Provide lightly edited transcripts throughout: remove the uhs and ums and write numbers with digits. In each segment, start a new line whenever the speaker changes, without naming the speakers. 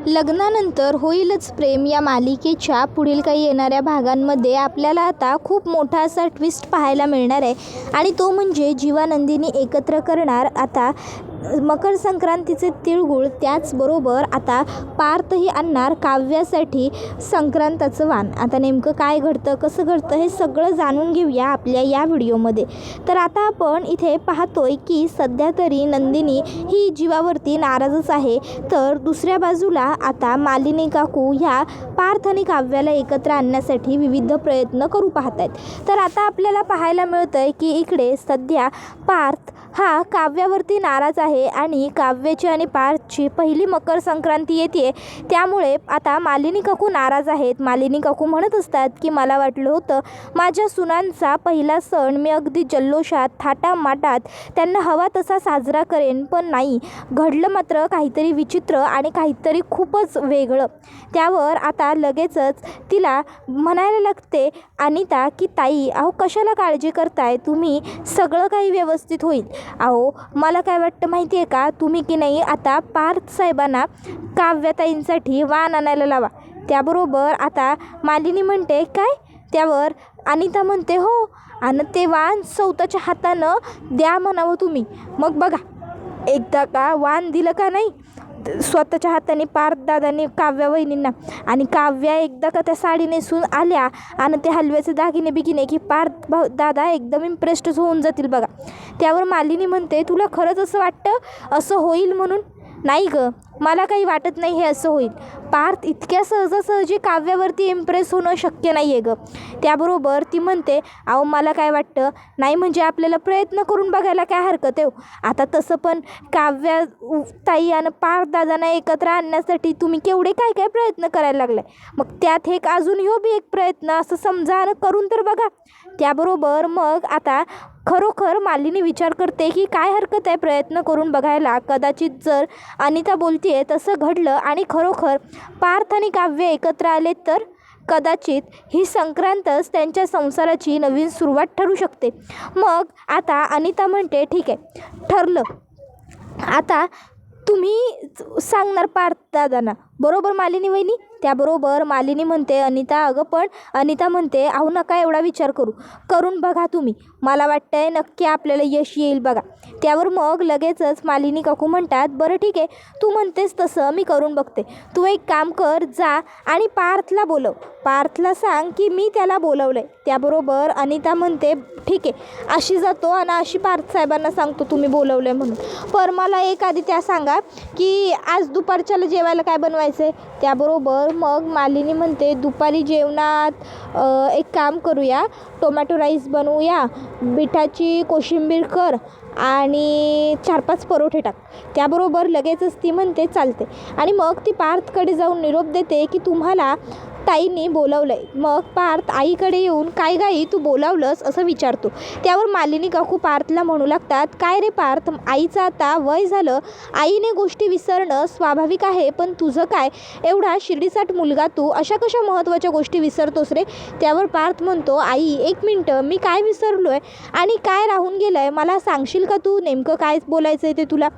लग्नानंतर होईलच प्रेम या मालिकेच्या पुढील काही येणाऱ्या भागांमध्ये आपल्याला आता खूप मोठा असा ट्विस्ट पाहायला मिळणार आहे आणि तो म्हणजे जीवानंदिनी एकत्र करणार आता मकर संक्रांतीचे तिळगुळ, त्याचबरोबर आता पार्थही आणणार काव्यासाठी संक्रांताचं वाण. आता नेमकं काय घडतं, कसं घडतं हे सगळं जाणून घेऊया आपल्या या व्हिडिओमध्ये. तर आता आपण इथे पाहतोय की सध्या तरी नंदिनी ही जीवावरती नाराजच आहे, तर दुसऱ्या बाजूला आता मालिनी काकू ह्या पार्थ आणि काव्याला एकत्र आणण्यासाठी विविध प्रयत्न करू पाहत आहेत. तर आता आपल्याला पाहायला मिळतं आहे की इकडे सध्या पार्थ हा काव्यावरती नाराज आहे आणि काव्याची आणि पार्थची पहिली मकर संक्रांती येते, त्यामुळे आता मालिनी काकू नाराज आहेत. मालिनी काकू म्हणत असतात की मला वाटलं होतं माझ्या सुनांचा पहिला सण मी अगदी जल्लोषात थाटामाटात त्यांना हवा तसा साजरा करेन, पण नाही, घडलं मात्र काहीतरी विचित्र आणि काहीतरी खूपच वेगळं. त्यावर आता लगेचच तिला म्हणायला लागते अनिता की ताई, अहो कशाला काळजी करताय तुम्ही, सगळं काही व्यवस्थित होईल. अहो मला काय वाटतं माहिती आहे का, तुम्ही की नाही आता पार्थ साहेबांना काव्यताईंसाठी वाण आणायला लावा. त्याबरोबर आता मालिनी म्हणते काय, त्यावर अनिता म्हणते हो, आणि ते वाण स्वतःच्या हातानं द्या म्हणावं तुम्ही. मग बघा एकदा का वाण दिलं का नाही स्वतःच्या हाताने पार्थ दादांनी काव्या वहिनींना, आणि काव्या एकदा का त्या साडी नेसून आल्या आणि ते हलव्याचे दागिने बिगिने की पार्थ दादा एकदम इम्प्रेस्डच होऊन जातील बघा. त्यावर मालिनी म्हणते तुला खरंच असं वाटतं असं होईल म्हणून? नाही गं, मला काही वाटत नाही हे असं होईल. पार्थ इतक्या सहजासहजी काव्यावरती इम्प्रेस होणं शक्य नाही आहे गं. त्याबरोबर ती म्हणते अहो मला काय वाटतं, नाही म्हणजे आपल्याला प्रयत्न करून बघायला काय हरकत आहे. आता तसं पण काव्या ताई आणि पार्थ दादांना एकत्र आणण्यासाठी तुम्ही केवढे काय काय प्रयत्न करायला लागले, मग त्यात एक अजून ह्यो बी एक प्रयत्न असं समजा आणि करून तर बघा. त्याबरोबर मग आता खरोखर मालिनी विचार करते की काय हरकत आहे प्रयत्न करून बघायला. कदाचित जर अनिता बोलते तसं घडलं आणि खरोखर पार्थ आणि काव्य एकत्र आले तर कदाचित ही संक्रांतच त्यांच्या संसाराची नवीन सुरुवात ठरू शकते. मग आता अनिता म्हणते ठीक आहे, ठरलं, आता तुम्ही सांगणार पार्थ दादांना, बरोबर मालिनी वहिनी? त्याबरोबर मालिनी म्हणते अनिता अगं पण अनिता म्हणते अहो नका एवढा विचार करून बघा तुम्ही, मला वाटतंय नक्की आपल्याला यश येईल बघा. त्यावर मग लगेचच मालिनी काकू म्हणतात बरं ठीक आहे, तू म्हणतेस तसं मी करून बघते. तू एक काम कर, जा आणि पार्थला बोलव, पार्थला सांग की मी त्याला बोलवलं आहे. त्याबरोबर अनिता म्हणते ठीक आहे, अशी जातो आणि अशी पार्थ साहेबांना सांगतो तुम्ही बोलवलं आहे म्हणून. पण मला एक आधी त्या सांगा की आज दुपारच्याला जेवायला काय बनवायचं आहे. त्याबरोबर मग मालिनी म्हणते दुपारी जेवणात एक काम करूया, टोमॅटो राईस बनवूया, बिठाची कोशिंबीर कर आणि 4-5 परोठे टाक. त्याबरोबर लगेचच ती म्हणते चालते आणि मग ती पार्थकडे जाऊन निरोप देते की तुम्हाला ताईंनी बोलावलं आहे. मग पार्थ आईकडे येऊन काय गाई तू बोलावलंस असं विचारतो. त्यावर मालिनी काकू पार्थला म्हणू लागतात काय रे पार्थ, आईचं आता वय झालं, आईने गोष्टी विसरणं स्वाभाविक आहे, पण तुझं काय एवढा शिर्डीसाठ मुलगा, तू अशा कशा महत्त्वाच्या गोष्टी विसरतोस रे. त्यावर पार्थ म्हणतो आई 1 मिनटं, मी काय विसरलो आहे आणि काय राहून गेलं आहे, मला सांगशील का तू नेमकं काय बोलायचं आहे ते तुला.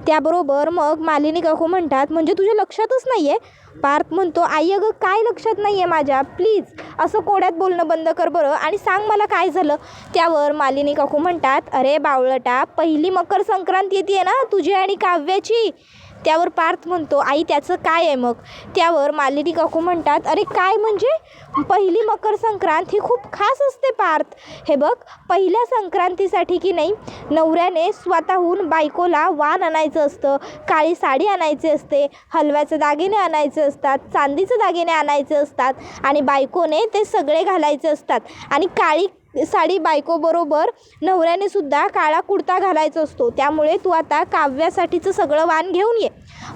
त्याबरोबर मग मालिनी काकू म्हणतात म्हणजे तुझ्या लक्षातच नाही आहे. पार्थ म्हणतो आई अगं काय लक्षात नाही आहे माझ्या, प्लीज असं कोड्यात बोलणं बंद कर बरं आणि सांग मला काय झालं. त्यावर मालिनी काकू म्हणतात अरे बावळटा, पहिली मकर संक्रांत येते ना तुझी आणि काव्याची. त्यावर पार्थ म्हणतो आई त्याचं काय आहे मग. त्यावर मालिनी काकू म्हणतात अरे काय म्हणजे, पहिली मकर संक्रांत ही खूप खास असते पार्थ. हे बघ, पहिल्या संक्रांतीसाठी की नाही नवऱ्याने स्वतःहून बायकोला वाण आणायचं असतं, काळी साडी आणायची असते, हलव्याचे दागिने आणायचे असतात, चांदीचे दागिने आणायचे असतात आणि बायकोने ते सगळे घालायचे असतात आणि काळी साडी बायकोबरोबर नवऱ्याने सुद्धा काळा कुर्ता घालायचा असतो. त्यामुळे तू आता काव्यासाठीचं सगळं वाण घेऊन ये.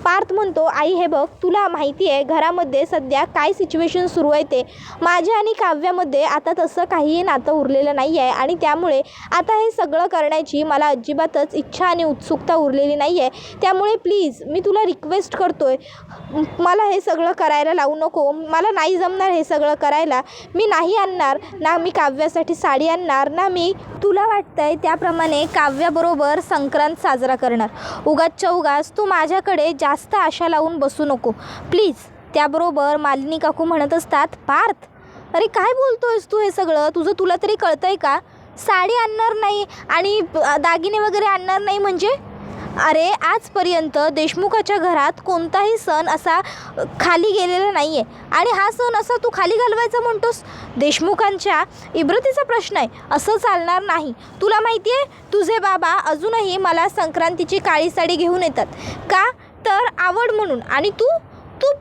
पार्थ म्हणतो आई हे बघ, तुला माहिती आहे घरामध्ये सध्या काय सिच्युएशन सुरू आहे ते, माझ्या आणि काव्यामध्ये आता तसं काहीही नातं उरलेलं नाही आहे आणि त्यामुळे आता हे सगळं करण्याची मला अजिबातच इच्छा आणि उत्सुकता उरलेली नाही आहे. त्यामुळे प्लीज मी तुला रिक्वेस्ट करतोय, मला हे सगळं करायला लावू नको, मला नाही जमणार हे सगळं करायला. मी नाही आणणार ना, मी काव्यासाठी साडी आणणार ना, मी तुला वाटतंय त्याप्रमाणे काव्याबरोबर संक्रांत साजरा करणार. उगाचच्या उगाच तू माझ्याकडे जास्त जास्त आशा लावून बसू नको प्लीज. त्याबरोबर मालिनी काकू म्हणत असतात, पार्थ अरे काय बोलतोयस तू हे सगळं? तुला तरी कळतंय का? साडी आणणार नाही आणि दागिने वगैरे आणणार नाही म्हणजे? अरे आजपर्यंत देशमुखाच्या घरात कोणताही सण असा खाली गेलेला नाही आहे आणि हा सण असा तू खाली घालवायचा म्हणतोस? देशमुखांच्या इब्रतीचा प्रश्न आहे, असं चालणार नाही. तुला माहिती आहे तुझे बाबा अजूनही मला संक्रांतीची काळी साडी घेऊन येतात. का तर आवड म्हणून. आणि तू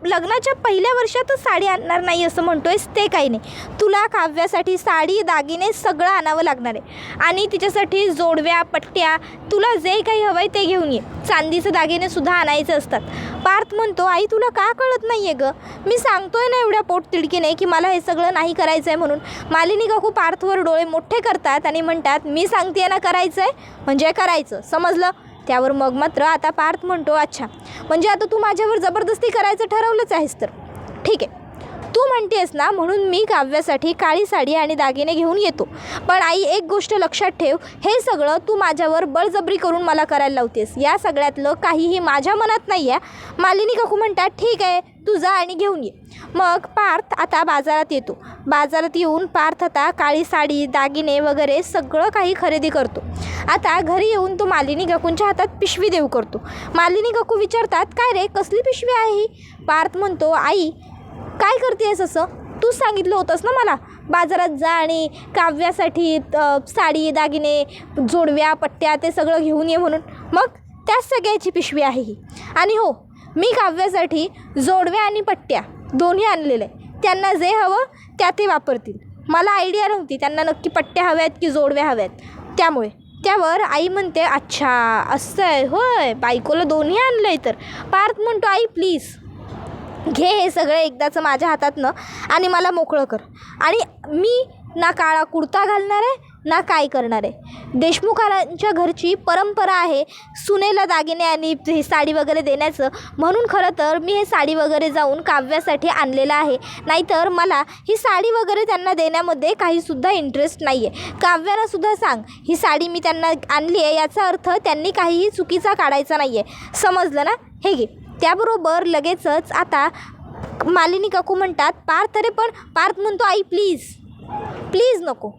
लग्नाच्या पहिल्या वर्षातच साडी आणणार नाही असं म्हणतोयस ते काही नाही. तुला काव्यासाठी साडी दागिने सगळं आणावं लागणार आहे आणि तिच्यासाठी जोडव्या पट्ट्या तुला जे काही हवं आहे ते घेऊन ये. चांदीचे दागिने सुद्धा आणायचे असतात. पार्थ म्हणतो, आई तुला का कळत नाही आहे गं? मी सांगतोय ना एवढ्या पोटतिडकीने की मला हे सगळं नाही करायचं आहे म्हणून. मालिनी काकू पार्थवर डोळे मोठे करतात आणि म्हणतात, मी सांगते ना करायचं आहे म्हणजे करायचं, समजलं? त्यावर मग मात्र आता पार्थ म्हणतो, अच्छा म्हणजे आता तू माझ्यावर जबरदस्ती करायचं ठरवलंच आहेस तर ठीक आहे. तू म्हणतेस ना म्हणून मी काव्यासाठी काळी साडी आणि दागिने घेऊन येतो. पण आई एक गोष्ट लक्षात ठेव, हे सगळं तू माझ्यावर बळजबरी करून मला करायला लावतेस. या सगळ्यातलं काहीही माझ्या मनात नाही आहे. मालिनी काकू म्हणतात, ठीक आहे तू जा आणि घेऊन ये. मग पार्थ आता बाजारात येतो. बाजारात येऊन पार्थ आता काळी साडी दागिने वगैरे सगळं काही खरेदी करतो. आता घरी येऊन तो मालिनी काकूंच्या हातात पिशवी देऊ करतो. मालिनी काकू विचारतात, काय रे कसली पिशवी आहे ही? पार्थ म्हणतो, आई काय करतेस असं? तूच सांगितलं होतंस ना मला बाजारात जा आणि काव्यासाठी साडी दागिने जोडव्या पट्ट्या ते सगळं घेऊन ये म्हणून. मग त्याच सगळ्याची पिशवी आहे ही. आणि हो मी काव्यासाठी जोडव्या आणि पट्ट्या दोन्ही आणलेलं आहे. त्यांना जे हवं त्या ते वापरतील. मला आयडिया नव्हती त्यांना नक्की पट्ट्या हव्यात की जोडव्या हव्यात त्यामुळे. त्यावर आई म्हणते, अच्छा असं आहे होय, बायकोला दोन्ही आणलं आहे तर. पार्थ म्हणतो, आई प्लीज घे हे सगळं एकदाचं माझ्या हातातनं आणि मला मोकळं कर. आणि मी ना काळा कुर्ता घालणार आहे ना काय करणार आहे. देशमुखांच्या घरची परंपरा आहे सुनेला दागिने आणि हे साडी वगैरे देण्याचं, म्हणून खरं तर मी हे साडी वगैरे जाऊन काव्यासाठी आणलेलं आहे. नाहीतर मला ही साडी वगैरे त्यांना देण्यामध्ये काहीसुद्धा इंटरेस्ट नाही आहे. काव्यालासुद्धा सांग ही साडी मी त्यांना आणली आहे याचा अर्थ त्यांनी काहीही चुकीचा काढायचा नाही आहे, समजलं ना? हे घे. त्याबरोबर लगेचच आता मालिनी काकू म्हणतात, पार्थ अरे पण. पार्थ म्हणतो, आई प्लीज नको.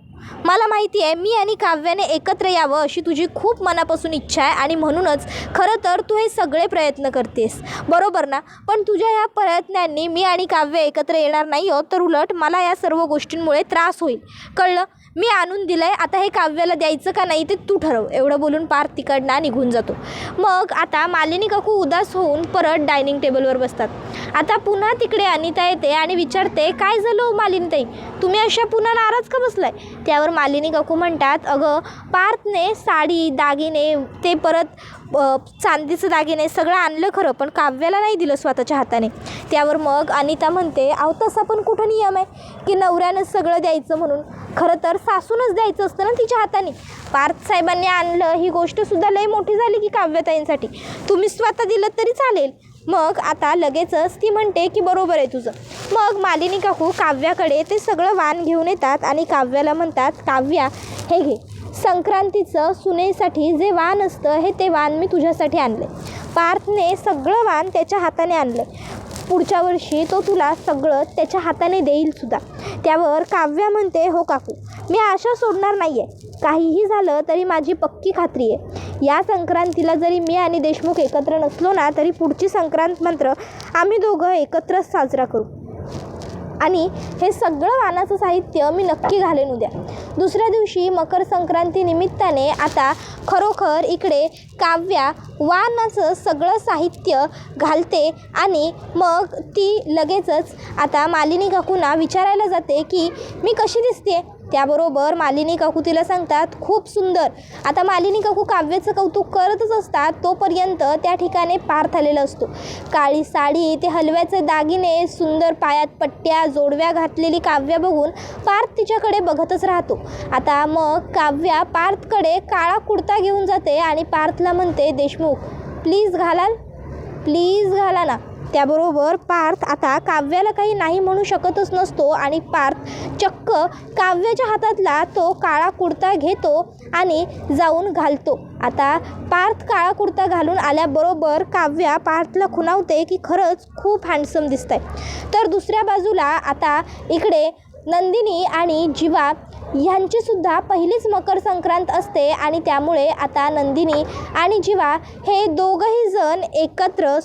मला माहिती आहे मी आणि काव्याने एकत्र यावं अशी तुझी खूप मनापासून इच्छा आहे आणि म्हणूनच खरं तर तू हे सगळे प्रयत्न करतेस, बरोबर ना? पण तुझ्या ह्या प्रयत्नांनी मी आणि काव्य एकत्र येणार नाही आहोत, तर उलट मला या सर्व गोष्टींमुळे त्रास होईल, कळलं? मी आणून दिलं आहे, आता हे काव्याला द्यायचं का नाही ते तू ठरव. एवढं बोलून पार्थ तिकडनं निघून जातो. मग आता मालिनी काकू उदास होऊन परत डायनिंग टेबलवर बसतात. आता पुन्हा तिकडे अनिता येते आणि विचारते, काय झालं मालिनीताई, तुम्ही अशा पुन्हा नाराज का बसलाय? त्यावर मालिनी काकू म्हणतात, अगं पार्थने साडी दागिने ते परत चांदीचं दागिने सगळं आणलं खरं, पण काव्याला नाही दिलं स्वतःच्या हाताने. त्यावर मग अनिता म्हणते, अहो तसा पण कुठं नियम आहे की नवऱ्यानंच सगळं द्यायचं म्हणून? खरं तर सासूनच द्यायचं असतं ना तिच्या हाताने. पार्थ साहेबांनी आणलं ही गोष्टसुद्धा लई मोठी झाली की काव्यताईंसाठी, तुम्ही स्वतः दिलं तरी चालेल. मग आता लगेचच ती म्हणते की बरोबर आहे तुझं. मग मालिनी काकू काव्याकडे ते सगळं वाण घेऊन येतात आणि काव्याला म्हणतात, काव्या हे घे, संक्रांतीचं सुनेसाठी जे वाण असतं हे ते वाण मी तुझ्यासाठी आणलं आहे. पार्थने सगळं वाण त्याच्या हाताने आणलं आहे. पुढच्या वर्षी तो तुला सगळं त्याच्या हाताने देईलसुद्धा. त्यावर काव्या म्हणते, हो काकू मी आशा सोडणार नाही आहे. काहीही झालं तरी माझी पक्की खात्री आहे या संक्रांतीला जरी मी आणि देशमुख एकत्र नसलो ना तरी पुढची संक्रांत मात्र आम्ही दोघं एकत्रच साजरा करू. आणि हे सगळं वाणाचं साहित्य मी नक्की घालेन उद्या. दुसऱ्या दिवशी मकर संक्रांती निमित्ताने आता खरोखर इकडे काव्या वाणाचं सगळं साहित्य घालते आणि मग ती लगेचच आता मालिनी काकूंना विचारायला जाते की मी कशी दिसते. त्याबरोबर मालिनी काकू तिला सांगतात, खूप सुंदर. आता मालिनी काकू काव्याचं कौतुक करतच असतात तोपर्यंत त्या ठिकाणी पार्थ आलेला असतो. काळी साडी ते हलव्याचे दागिने सुंदर पायात पट्ट्या जोडव्या घातलेली काव्या बघून पार्थ तिच्याकडे बघतच राहतो. आता मग काव्या पार्थकडे काळा कुर्ता घेऊन जाते आणि पार्थला म्हणते, देशमुख प्लीज घाला ना. त्याबरोबर पार्थ आता काव्याला काही नाही म्हणू शकतच नसतो आणि पार्थ चक्क काव्याच्या हातातला तो काळा कुर्ता घेतो आणि जाऊन घालतो. आता पार्थ काळा कुर्ता घालून आल्याबरोबर काव्या पार्थला खुणावते की खरंच खूप हँडसम दिसतंय. तर दुसऱ्या बाजूला आता इकडे नंदिनी आणि जीवा ह्यांचीसुद्धा पहिलीच मकर संक्रांत असते आणि त्यामुळे आता नंदिनी आणि जीवा हे दोघंही जण एकत्र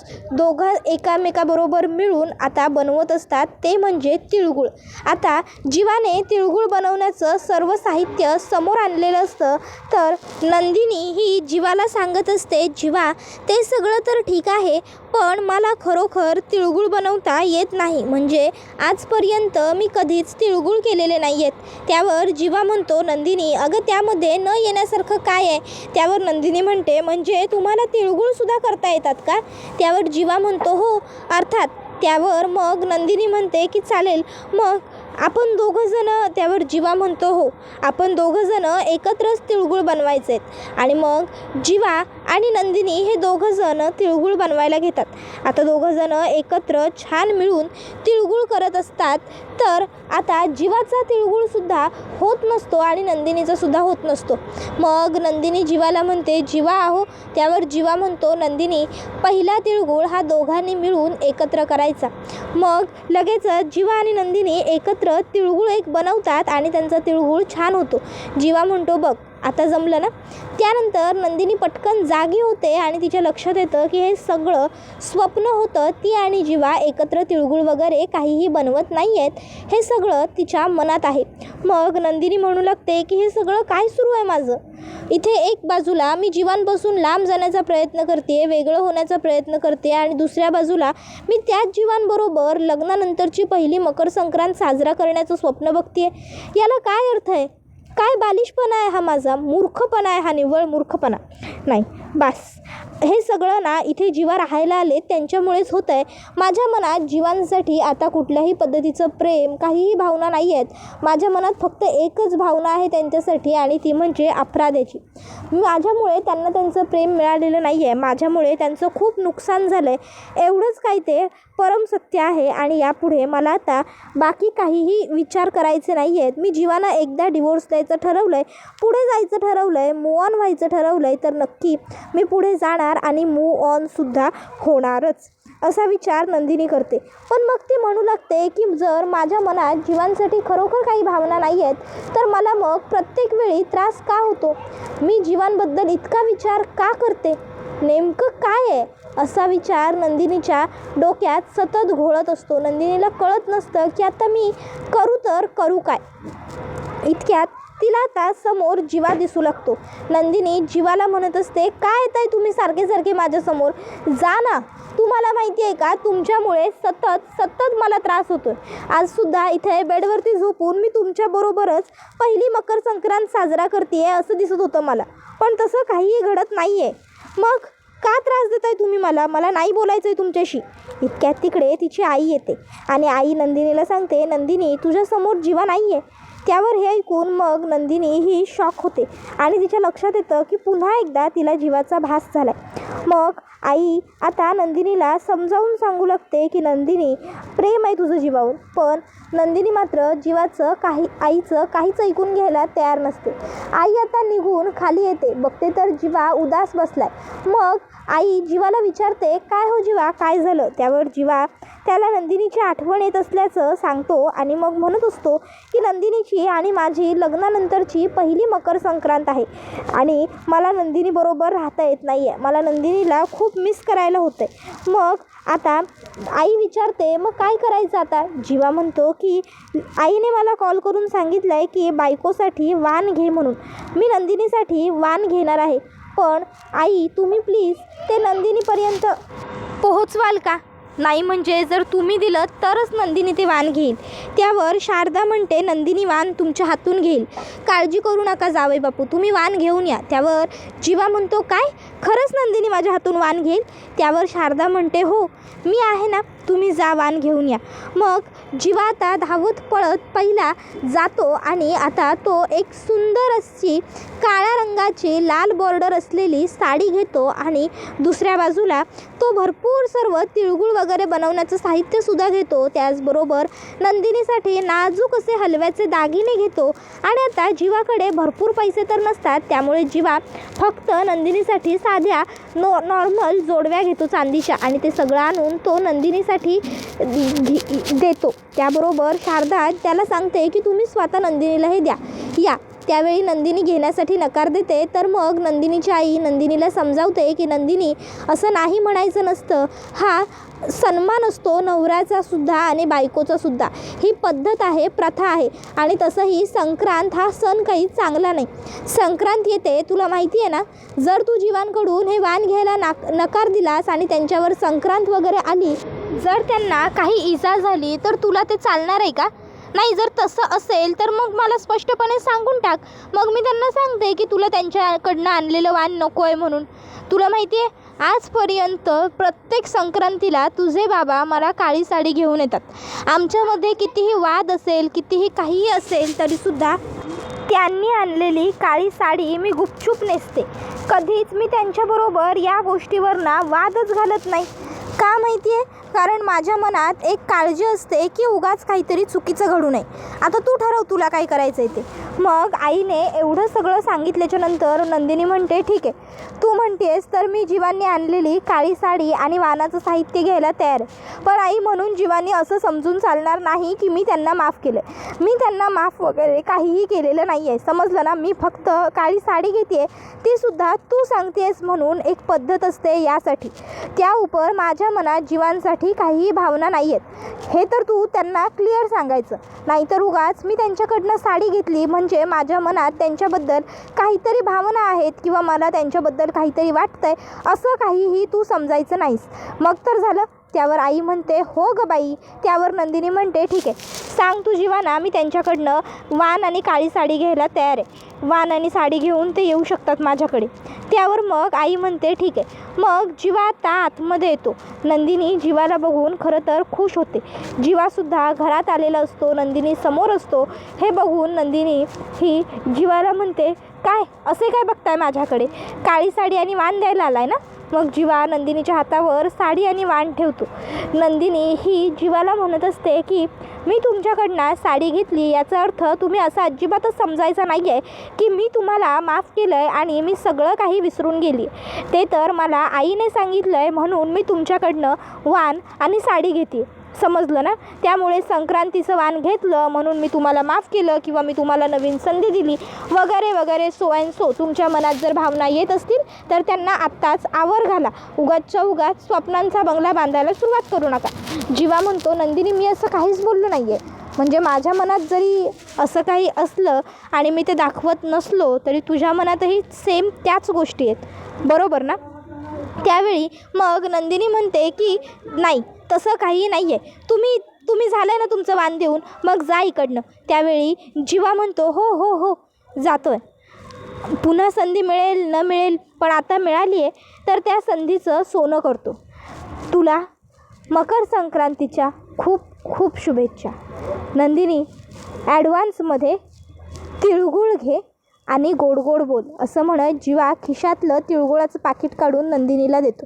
एकामेकाबरोबर मिळून आता बनवत असतात, ते म्हणजे तिळगुळ. आता जीवाने तिळगुळ बनवण्याचं सर्व साहित्य समोर आणलेलं असतं, तर नंदिनी ही जीवाला सांगत असते, जीवा ते सगळं तर ठीक आहे, पण मला खरोखर तिळगुळ बनवता येत नाही. म्हणजे आजपर्यंत मी कधीच तिळगुळ केलेले नाही आहेत. त्यावर जीवा म्हणतो, नंदिनी अगं त्यामध्ये न येण्यासारखं काय आहे? त्यावर नंदिनी म्हणते, म्हणजे तुम्हाला तिळगुळसुद्धा करता येतात का? त्यावर जीवा म्हणतो, हो अर्थात. त्यावर मग नंदिनी म्हणते की चालेल, मग आपण दोघंजणं. त्यावर जीवा म्हणतो, हो आपण दोघंजणं एकत्रच तिळगुळ बनवायचे आहेत. आणि मग जीवा आणि नंदिनी हे दोघंजणं तिळगुळ बनवायला घेतात. आता दोघंजणं एकत्र छान मिळून तिळगुळ करत असतात. तर आता जीवाचा तिळगुळसुद्धा होत नसतो आणि नंदिनीचासुद्धा होत नसतो. मग नंदिनी जीवाला म्हणते, जीवा आहो. त्यावर जीवा म्हणतो, नंदिनी पहिला तिळगुळ हा दोघांनी मिळून एकत्र करायचा. मग लगेचच जीवा आणि नंदिनी एकत्र तिळगुळ एक बनवतात आणि त्यांचा तिळगुळ छान होतो. जीवा म्हणतो, बघ आता जमलं ना. त्यानंतर नंदिनी पटकन जागी होते आणि तिच्या लक्षात येतं की हे सगळं स्वप्न होतं. ती आणि जीवा एकत्र तिळगुळ वगैरे काहीही बनवत नाही आहेत, हे सगळं तिच्या मनात आहे. मग नंदिनी म्हणू लागते की हे सगळं काय सुरू आहे माझं? इथे एक बाजूला मी जीवांपासून लांब जाण्याचा प्रयत्न करते, वेगळं होण्याचा प्रयत्न करते, आणि दुसऱ्या बाजूला मी त्याच जीवांबरोबर लग्नानंतरची पहिली मकर संक्रांत साजरा करण्याचं स्वप्न बघते. याला काय अर्थ आहे? काय बालिशपणा आहे हा माझा? मूर्खपणा आहे हा, निव्वळ मूर्खपणा. नाही बास, हे सगळं ना इथे जीवा राहायला आले त्यांच्यामुळेच होतं आहे. माझ्या मनात जीवांसाठी आता कुठल्याही पद्धतीचं प्रेम, काहीही भावना नाही आहेत. माझ्या मनात फक्त एकच भावना आहे त्यांच्यासाठी, आणि ती म्हणजे अपराधाची. माझ्यामुळे त्यांना त्यांचं प्रेम मिळालेलं नाही आहे, माझ्यामुळे त्यांचं खूप नुकसान झालं आहे, एवढंच काय ते परमसत्य आहे. आणि यापुढे मला आता बाकी काहीही विचार करायचे नाही आहेत. मी जीवाला एकदा डिवोर्स द्यायचं ठरवलं आहे, पुढे जायचं ठरवलं आहे, मूव ऑन व्हायचं ठरवलं आहे, तर नक्की मी पुढे जाणार आणि मूव ऑनसुद्धा होणारच, असा विचार नंदिनी करते. पण मग ती म्हणू लागते की जर माझ्या मनात जीवांसाठी खरोखर काही भावना नाही आहेत, तर मला मग प्रत्येक वेळी त्रास का होतो? मी जीवांबद्दल इतका विचार का करते? नेमकं काय आहे? असा विचार नंदिनीच्या डोक्यात सतत घोळत असतो. नंदिनीला कळत नसतं की आता मी करू काय. इतक्यात तिला आता समोर जीवा दिसू लागतो. नंदिनी जीवाला म्हणत असते, काय येताय तुम्ही सारखे माझ्यासमोर? जा ना. तुम्हाला माहिती आहे का, तुमच्यामुळे सतत मला त्रास होतोय. आजसुद्धा इथे बेडवरती झोपून मी तुमच्याबरोबरच पहिली मकर संक्रांत साजरा करते आहे असं दिसत होतं मला, पण तसं काहीही घडत नाही आहे. मग का त्रास देताय तुम्ही मला? मला नाही बोलायचं आहे तुमच्याशी. इतक्यात तिकडे तिची आई येते आणि आई नंदिनीला सांगते, नंदिनी तुझ्यासमोर जीवा नाही आहे. त्यावर हे ऐकून मग नंदिनी ही शॉक होते आणि तिच्या लक्षात येतं की पुन्हा एकदा तिला जीवाचा भास झाला आहे. मग आई आता नंदिनीला समजावून सांगू लागते की नंदिनी प्रेम आहे तुझं जीवावर. पण नंदिनी मात्र आईचं काहीच ऐकून घ्यायला तयार नसते. आई आता निघून खाली येते, बघते तर जीवा उदास बसलाय. मग आई जीवाला विचारते, काय हो जीवा, काय झालं? त्यावर जीवा त्याला नंदिनीची आठवण येत असल्याचं सांगतो आणि मग म्हणत असतो की नंदिनीची आणि माझी लग्नानंतरची पहिली मकर संक्रांत आहे आणि मला नंदिनीबरोबर राहता येत नाही आहे. मला नंदिनीला खूप मिस करायला होतं आहे. मग आता आई विचारते, मग काय करायचं आता? जीवा म्हणतो की आईने मला कॉल करून सांगितलं आहे की बायकोसाठी वाण घे म्हणून. मी नंदिनीसाठी वाण घेणार आहे, पण आई तुम्ही प्लीज ते नंदिनीपर्यंत पोहोचवाल का? नाही म्हणजे जर तुम्ही दिलं तरच नंदिनी ते वाण घेईल. त्यावर शारदा म्हणते, नंदिनी वाण तुमच्या हातून घेईल, काळजी करू नका जावई बापू, तुम्ही वाण घेऊन या. त्यावर जीवा म्हणतो, काय खरंच नंदिनी माझ्या हातून वाण घेईल? त्यावर शारदा म्हणते, हो मी आहे ना, तुम्ही जा वाण घेऊन या. मग जीवा आता धावत पळत पहिला जातो आणि आता तो एक सुंदर अशी काळ्या रंगाची लाल बॉर्डर असलेली साडी घेतो आणि दुसऱ्या बाजूला तो भरपूर सर्व तिळगुळ वगैरे बनवण्याचं साहित्यसुद्धा घेतो. त्याचबरोबर नंदिनीसाठी नाजूक असे हलव्याचे दागिने घेतो. आणि आता जीवाकडे भरपूर पैसे तर नसतात, त्यामुळे जीवा फक्त नंदिनीसाठी साध्या नॉर्मल जोडव्या घेतो चांदीच्या आणि ते सगळं आणून तो नंदिनीसाठी देतो. त्याबरोबर शारदा त्याला सांगते की तुम्ही स्वतः नंदिनीला हे द्या या. त्यावेळी नंदिनी घेण्यासाठी नकार देते. तर मग नंदिनीची आई नंदिनीला समजावते की नंदिनी, असं नाही म्हणायचं नसतं. हा सन्मान असतो नवऱ्याचा सुद्धा आणि बायकोचा सुद्धा. ही पद्धत आहे, प्रथा आहे. आणि तसंही संक्रांत हा सण काही चांगला नाही. संक्रांत येते, तुला माहिती आहे ना, जर तू जीवांकडून हे वाण घ्यायला नकार दिलास आणि त्यांच्यावर संक्रांत वगैरे आली, जर त्यांना काही इजा झाली तर तुला ते चालणार आहे का? नाही. जर तसं असेल तर मग मला स्पष्टपणे सांगून टाक. मग मी त्यांना सांगते की तुला त्यांच्याकडनं आणलेलं वाण नको आहे म्हणून. तुला माहिती आहे, आजपर्यंत प्रत्येक संक्रांतीला तुझे बाबा मला काळी साडी घेऊन येतात. आमच्यामध्ये कितीही वाद असेल, कितीही काहीही असेल तरीसुद्धा त्यांनी आणलेली काळी साडी मी गुपचूप नेसते. कधीच मी त्यांच्याबरोबर या गोष्टीवरना वादच घालत नाही. का माहिती आहे? कारण माझ्या मनात एक काळजी असते की उगाच काहीतरी चुकीचं घडू नये. आता तू ठरव तुला काय करायचं आहे ते. मग आईने एवढं सगळं सांगितल्याच्यानंतर नंदिनी म्हणते, ठीक आहे, तू म्हणतेस तर मी जीवांनी आणलेली काळी साडी आणि वाणाचं साहित्य घ्यायला तयार आहे. पण आई, म्हणून जीवांनी असं समजून चालणार नाही की मी त्यांना माफ केलं. मी त्यांना माफ वगैरे काहीही केलेलं नाही आहे, समजलं ना. मी फक्त काळी साडी घेते आहे, तीसुद्धा तू सांगतेस म्हणून एक पद्धत असते यासाठी. त्याउपर माझ्या मनात जीवांसाठी काहीही भावना नाही आहेत. हे तर तू त्यांना क्लिअर सांगायचं. नाहीतर उगाच मी त्यांच्याकडनं साडी घेतली म्हणजे माझ्या मनात त्यांच्याबद्दल काहीतरी भावना आहेत किंवा मला त्यांच्याबद्दल काहीतरी वाटतंय असं काहीही तू समजायचं नाहीस. मग तर झालं. त्यावर आई म्हणते, हो ग बाई. त्यावर नंदिनी म्हणते, ठीक आहे, सांग तू जीवाना, मी त्यांच्याकडनं वाण आणि काळी साडी घ्यायला तयार आहे. वाण आणि साडी घेऊन ते येऊ शकतात माझ्याकडे. त्यावर मग आई म्हणते, ठीक आहे. मग जीवा आता आतमध्ये येतो. नंदिनी जीवाला बघून खरं तर खुश होते. जीवासुद्धा घरात आलेला असतो, नंदिनी समोर असतो. हे बघून नंदिनी ही जीवाला म्हणते, काय असे काय बघताय माझ्याकडे? काळी साडी आणि वाण द्यायला आलाय ना? मग जीवा नंदिनीच्या हातावर साडी आणि वाण ठेवतो. नंदिनी ही जीवाला म्हणत असते की मी तुमच्याकडनं साडी घेतली याचा अर्थ तुम्ही असं अजिबातच समजायचं नाही आहे की मी तुम्हाला माफ केलं आहे आणि मी सगळं काही विसरून गेली. ते तर मला आईने सांगितलं आहे म्हणून मी तुमच्याकडनं वाण आणि साडी घेते, समजलं ना. त्यामुळे संक्रांतीचं वाण घेतलं म्हणून मी तुम्हाला माफ केलं किंवा मी तुम्हाला नवीन संधी दिली वगैरे वगैरे सो अँड सो. तुमच्या मनात जर भावना येत असतील तर त्यांना आत्ताच आवर घाला. उगाचच्या उगाच स्वप्नांचा बंगला बांधायला सुरुवात करू नका. जीवा म्हणतो, नंदिनी, मी असं काहीच बोललो नाही आहे. म्हणजे माझ्या मनात जरी असं काही असलं आणि मी ते दाखवत नसलो तरी तुझ्या मनातही सेम त्याच गोष्टी आहेत, बरोबर ना. त्यावेळी मग नंदिनी म्हणते की नाही, तसं काही नाही आहे. तुम्ही झालं आहे ना तुमचं वाण देऊन, मग जा इकडनं. त्यावेळी जीवा म्हणतो, हो हो हो जातो आहे. पुन्हा संधी मिळेल न मिळेल, पण आता मिळाली आहे तर त्या संधीचं सोनं करतो. तुला मकर संक्रांतीच्या खूप खूप शुभेच्छा. नंदिनी, ॲडव्हान्समध्ये तिळगुळ घे आणि गोड गोड बोल, असं म्हणत जीवा खिशातलं तिळगुळाचं पाकिट काढून नंदिनीला देतो.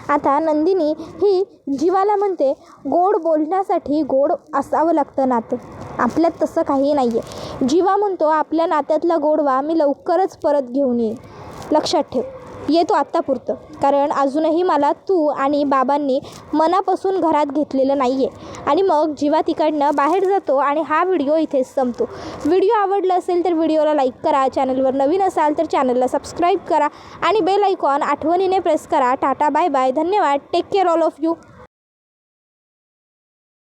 आता नंदिनी ही जीवाला म्हणते, गोड बोलण्यासाठी गोड असावं लागतं नातं. आपल्यात तसं काही नाही आहे. जीवा म्हणतो, आपल्या नात्यातला गोडवा मी लवकरच परत घेऊन येईन, लक्षात ठेव. येतो आत्तापुरतं, कारण अजूनही मला तू आणि बाबांनी मनापासून घरात घेतलेलं नाही आहे. आणि मग जीवा तिकडनं बाहेर जातो आणि हा व्हिडिओ इथेच संपतो. व्हिडिओ आवडला असेल तर व्हिडिओला लाईक करा. चॅनलवर नवीन असाल तर चॅनलला सबस्क्राईब करा आणि बेल आयकॉन आठवणीने प्रेस करा. टाटा, बाय बाय, धन्यवाद. Take care all of you.